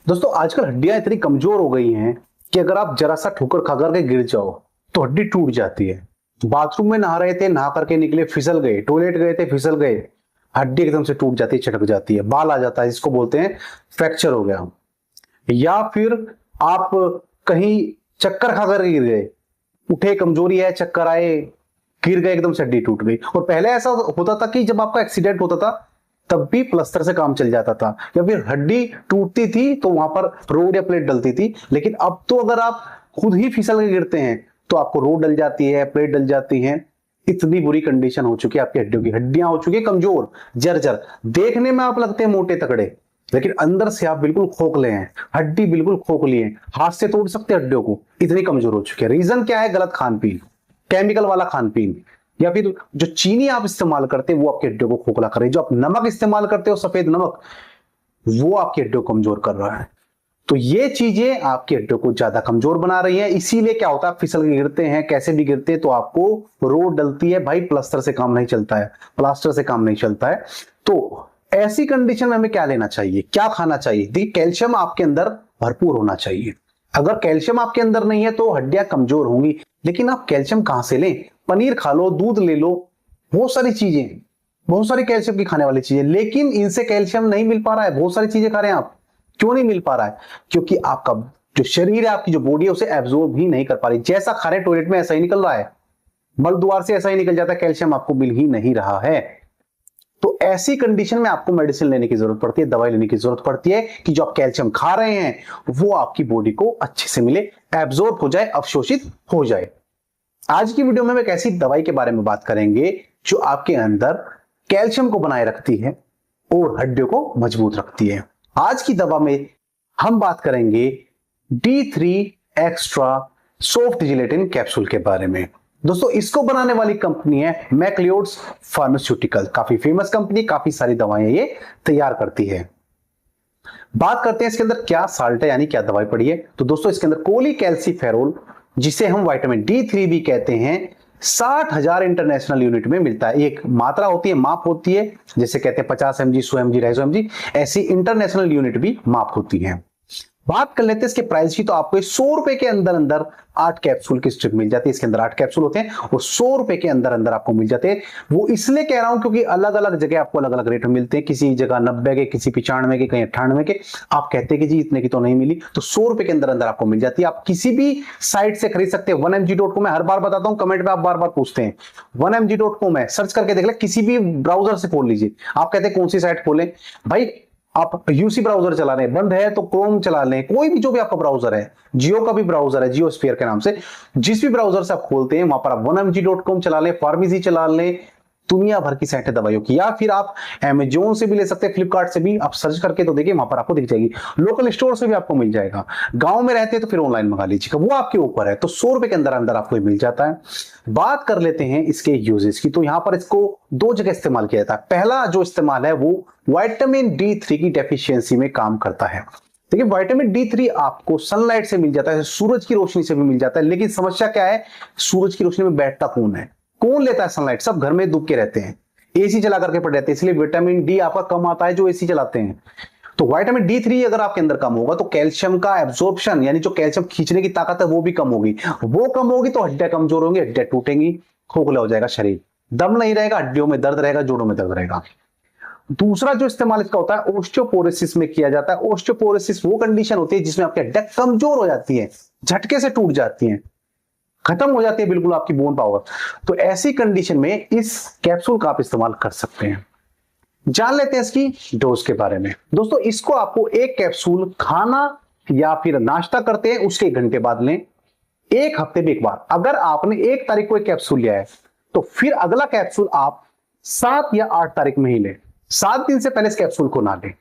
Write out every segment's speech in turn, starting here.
दोस्तों आजकल हड्डियां इतनी कमजोर हो गई हैं कि अगर आप जरा सा ठोकर खा करके गिर जाओ तो हड्डी टूट जाती है। बाथरूम में नहा रहे थे, नहा करके निकले, फिसल गए, टॉयलेट गए थे, फिसल गए, हड्डी एकदम से टूट जाती है, चटक जाती है, बाल आ जाता है, जिसको बोलते हैं फ्रैक्चर हो गया। या फिर आप कहीं चक्कर खाकर गिर गए, उठे, कमजोरी है, चक्कर आए, गिर गए, एकदम से हड्डी टूट गई। और पहले ऐसा होता था कि जब आपका एक्सीडेंट होता था तब भी प्लास्टर से काम चल जाता था, या फिर हड्डी टूटती थी तो वहां पर रोड या प्लेट डलती थी। लेकिन अब तो अगर आप खुद ही फिसल के गिरते हैं तो आपको रोड डल जाती है, प्लेट डल जाती है। इतनी बुरी कंडीशन हो चुकी है आपकी हड्डियों की, हड्डियां हो चुकी है कमजोर, जर्जर। देखने में आप लगते हैं मोटे तगड़े, लेकिन अंदर से आप बिल्कुल खोखले हैं, हड्डी बिल्कुल खोखली है, हाथ से तोड़ सकते हैं हड्डियों को, इतनी कमजोर हो चुकी है। रीजन क्या है? गलत खान पीन, केमिकल वाला खान पीन, या फिर जो चीनी आप इस्तेमाल करते हैं वो आपकी हड्डियों को खोखला कर रही है। जो आप नमक इस्तेमाल करते हो, सफेद नमक, वो आपकी हड्डियों को कमजोर कर रहा है। तो ये चीजें आपकी हड्डियों को ज्यादा कमजोर बना रही हैं। इसीलिए क्या होता है, आप फिसल के गिरते हैं, कैसे भी गिरते हैं तो आपको रोड डलती है। भाई प्लास्टर से काम नहीं चलता है, प्लास्टर से काम नहीं चलता है। तो ऐसी कंडीशन में हमें क्या लेना चाहिए, क्या खाना चाहिए? देखिए, कैल्शियम आपके अंदर भरपूर होना चाहिए। अगर कैल्शियम आपके अंदर नहीं है तो हड्डियां कमजोर होंगी। लेकिन आप कैल्शियम कहां से लें? पनीर खा लो, दूध ले लो, बहुत सारी चीजें, बहुत सारी कैल्शियम की खाने वाली चीजें, लेकिन इनसे कैल्शियम नहीं मिल पा रहा है। बहुत सारी चीजें खा रहे हैं आप, क्यों नहीं मिल पा रहा है? क्योंकि आपका जो शरीर है, आपकी जो बॉडी है, उसे एब्जॉर्ब ही नहीं कर पा रही। जैसा खा रहे टॉयलेट में ऐसा ही निकल रहा है, मल द्वार से ऐसा ही निकल जाता है, कैल्शियम आपको मिल ही नहीं रहा है। तो ऐसी कंडीशन में आपको मेडिसिन लेने की जरूरत पड़ती है, दवाई लेने की जरूरत पड़ती है कि जो आप कैल्शियम खा रहे हैं वो आपकी बॉडी को अच्छे से मिले, एब्जॉर्ब हो जाए, अवशोषित हो जाए। आज की वीडियो में हम एक ऐसी दवाई के बारे में बात करेंगे जो आपके अंदर कैल्शियम को बनाए रखती है और हड्डियों को मजबूत रखती है। आज की दवा में हम बात करेंगे D3 extra soft gelatin capsule के बारे में। दोस्तों, इसको बनाने वाली कंपनी है मैक्लियोड्स फार्मास्यूटिकल। काफी फेमस कंपनी, काफी सारी दवाएं ये तैयार करती है। बात करते हैं इसके अंदर क्या साल्ट है, यानी क्या दवाई पड़ी है। तो दोस्तों, इसके अंदर कोलीकैल्सीफेरोल, जिसे हम विटामिन D3 भी कहते हैं, 60,000 इंटरनेशनल यूनिट में मिलता है। एक मात्रा होती है, माप होती है, जैसे कहते हैं 50 mg, 100 mg, 250 mg, ऐसी इंटरनेशनल यूनिट भी माप होती है। बात कर लेते हैं इसके प्राइस की। तो आपको 100 रुपए के अंदर अंदर 8 कैप्सूल की स्ट्रिप मिल जाती है। इसके अंदर 8 कैप्सूल होते हैं और 100 रुपए के अंदर अंदर आपको मिल जाते हैं। वो इसलिए कह रहा हूं क्योंकि अलग अलग जगह आपको अलग अलग रेट में मिलते हैं। किसी जगह 90 के, किसी 95 के, कहीं 98 के। आप कहते हैं कि जी इतने की तो नहीं मिली, तो 100 रुपए के अंदर अंदर आपको मिल जाती है। आप किसी भी साइट से खरीद सकते हैं। 1mg.com, मैं हर बार बताता हूं, कमेंट में आप बार बार पूछते हैं। 1mg.com है, सर्च करके देख ले, किसी भी ब्राउजर से खोल लीजिए। आप कहते हैं कौन सी साइट खोलें? भाई आप यूसी ब्राउजर चला रहे हैं, बंद है तो क्रोम चला लें, कोई भी जो भी आपका ब्राउजर है, जियो का भी ब्राउजर है, जियो स्फीयर के नाम से, जिस भी ब्राउजर से आप खोलते हैं वहां पर आप 1mg.com चला लें, फार्मेसी चला लें, दुनिया भर की साइट है दवाइयों की। या फिर आप अमेजोन से भी ले सकते हैं, फ्लिपकार्ट से भी। आप सर्च करके तो देखिए, वहां पर आपको दिख जाएगी। लोकल स्टोर से भी आपको मिल जाएगा। गांव में रहते हैं तो फिर ऑनलाइन मंगा लीजिएगा, वो आपके ऊपर है। तो 100 रुपए के अंदर अंदर आपको मिल जाता है। बात कर लेते हैं इसके यूजेस की। तो यहां पर इसको 2 जगह इस्तेमाल किया जाता है। पहला जो इस्तेमाल है वो विटामिन D3 की डेफिशिएंसी में काम करता है। देखिए, विटामिन D3 आपको सनलाइट से मिल जाता है, सूरज की रोशनी से भी मिल जाता है। लेकिन समस्या क्या है, सूरज की रोशनी में बैठता कौन है? कौन लेता है सनलाइट? सब घर में डूब के रहते हैं, एसी चला करके पड़े रहते हैं, इसलिए विटामिन डी आपका कम आता है जो एसी चलाते हैं। तो विटामिन D3 अगर आपके अंदर कम होगा तो कैल्शियम का एब्जॉर्प्शन, यानी जो कैल्शियम खींचने की ताकत है वो भी कम होगी। वो कम होगी तो हड्डियां कमजोर होंगी, हड्डियां टूटेंगी, खोखला हो जाएगा शरीर, दम नहीं रहेगा, हड्डियों में दर्द रहेगा, जोड़ों में दर्द रहेगा। दूसरा जो इस्तेमाल इसका होता है ओस्टियोपोरोसिस में किया जाता है। ओस्टियोपोरोसिस वो कंडीशन होती है जिसमें आपकी हड्डियां कमजोर हो जाती है, झटके से टूट जाती हैं, खत्म हो जाती है बिल्कुल आपकी बोन पावर। तो ऐसी कंडीशन में इस कैप्सूल का आप इस्तेमाल कर सकते हैं। जान लेते हैं इसकी डोज के बारे में। दोस्तों, इसको आपको एक कैप्सूल खाना या फिर नाश्ता करते हैं उसके 1 घंटे बाद लें, 1 हफ्ते में एक बार। अगर आपने 1 तारीख को एक कैप्सूल लिया है तो फिर अगला कैप्सूल आप 7 या 8 तारीख में ही लें। 7 दिन से पहले इस कैप्सूल को ना लें।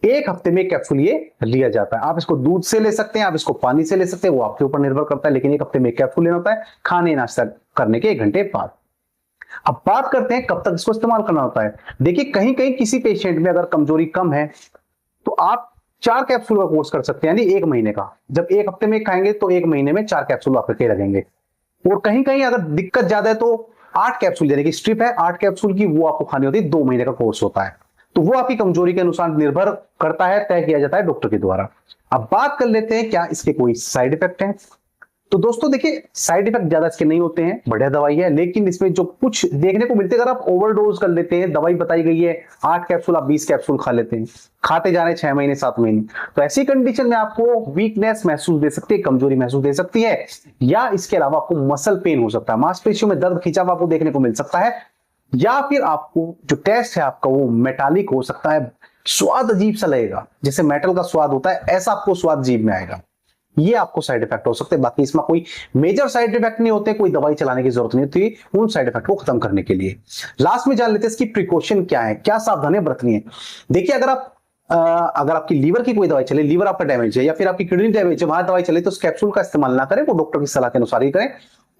1 हफ्ते में कैप्सूल ये लिया जाता है। आप इसको दूध से ले सकते हैं, आप इसको पानी से ले सकते हैं, वो आपके ऊपर निर्भर करता है। लेकिन 1 हफ्ते में कैप्सूल लेना होता है, खाने नाश्ता करने के 1 घंटे बाद। अब बात करते हैं कब तक इसको इस्तेमाल करना होता है। देखिए, कहीं कहीं किसी पेशेंट में अगर कमजोरी कम है तो आप 4 कैप्सूल का कोर्स कर सकते हैं, यानी 1 महीने का। जब 1 हफ्ते में खाएंगे तो 1 महीने में 4 कैप्सूल आपके लगेंगे। और कहीं कहीं अगर दिक्कत ज्यादा है तो 8 कैप्सूल देने की स्ट्रिप है, 8 कैप्सूल की, वो आपको खानी होती है, 2 महीने का कोर्स होता है। तो वो आपकी कमजोरी के अनुसार निर्भर करता है, तय किया जाता है डॉक्टर के द्वारा। अब बात कर लेते हैं क्या इसके कोई साइड इफेक्ट हैं। तो दोस्तों देखिए, साइड इफेक्ट ज्यादा इसके नहीं होते हैं, बढ़िया दवाई है, लेकिन इसमें जो कुछ देखने को मिलते हैं, अगर आप ओवरडोज कर लेते हैं, दवाई बताई गई है 8 कैप्सूल, आप 20 कैप्सूल खा लेते हैं, खाते जा रहे हैं 6 महीने 7 महीने, तो ऐसी कंडीशन में आपको वीकनेस महसूस दे सकती है, कमजोरी महसूस दे सकती है, या इसके अलावा आपको मसल पेन हो सकता है, मांसपेशियों में दर्द खिंचाव आपको देखने को मिल सकता है, या फिर आपको जो टेस्ट है आपका वो मेटालिक हो सकता है, स्वाद अजीब सा लगेगा, जैसे मेटल का स्वाद होता है ऐसा आपको स्वाद जीभ में आएगा। ये आपको साइड इफेक्ट हो सकते हैं, बाकी इसमें कोई मेजर साइड इफेक्ट नहीं होते, कोई दवाई चलाने की जरूरत नहीं होती उन साइड इफेक्ट को खत्म करने के लिए। लास्ट में जान लेते हैं इसकी प्रिकॉशन क्या है, क्या सावधानियां बरतनी है। देखिए, अगर आपकी लीवर की कोई दवाई चले, लीवर आपका डैमेज है या फिर आपकी किडनी डैमेज है, वहां दवाई चले, तो उस कैप्सूल का इस्तेमाल ना करें, वो डॉक्टर की सलाह के अनुसार ही करें।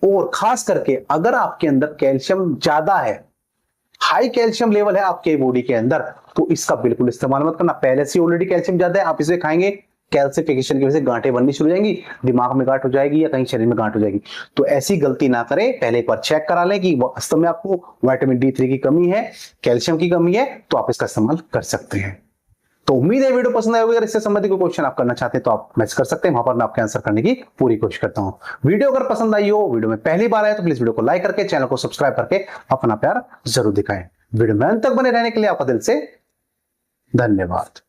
और खास करके अगर आपके अंदर कैल्शियम ज्यादा है, हाई कैल्शियम लेवल है आपके बॉडी के अंदर, तो इसका बिल्कुल इस्तेमाल मत करना। पहले से ऑलरेडी कैल्शियम ज्यादा है, आप इसे खाएंगे, कैल्सिफिकेशन की वजह से गांठें बननी शुरू हो जाएंगी, दिमाग में गांठ हो जाएगी या कहीं शरीर में गांठ हो जाएगी। तो ऐसी गलती ना करें, पहले एक बार चेक करा लें कि वास्तव में आपको विटामिन D3 की कमी है, कैल्शियम की कमी है, तो आप इसका इस्तेमाल कर सकते हैं। तो उम्मीद है वीडियो पसंद आया होगा। अगर इससे संबंधित कोई क्वेश्चन आप करना चाहते हैं तो आप मैसेज कर सकते हैं, वहां पर मैं आपके आंसर करने की पूरी कोशिश करता हूं। वीडियो अगर पसंद आई हो, वीडियो में पहली बार आए तो प्लीज वीडियो को लाइक करके, चैनल को सब्सक्राइब करके अपना प्यार जरूर दिखाएं। वीडियो में अंत तक बने रहने के लिए आपका दिल से धन्यवाद।